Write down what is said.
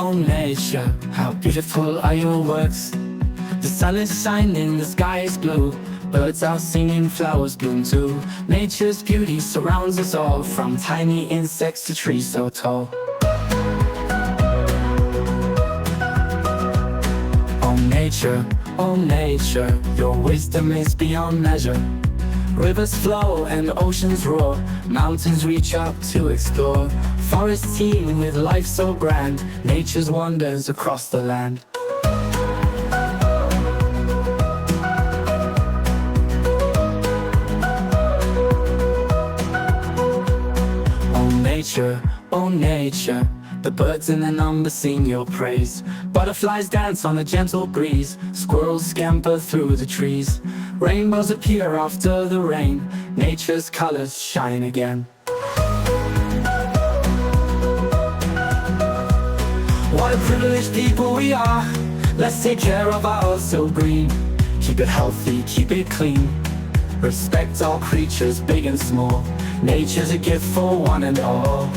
Oh nature, how beautiful are your works. The sun is shining, the sky is blue, birds are singing, flowers bloom too. Nature's beauty surrounds us all, from tiny insects to trees so tall. Oh nature, your wisdom is beyond measure. Rivers flow and oceans roar, mountains reach up to explore. Forests teem with life so grand, nature's wonders across the land. Oh nature, the birds in their number sing your praise. Butterflies dance on a gentle breeze, squirrels scamper through the trees. Rainbows appear after the rain, nature's colors shine again. What a privileged people we are, let's take care of our earth so green. Keep it healthy, keep it clean, respect all creatures big and small. Nature's a gift for one and all.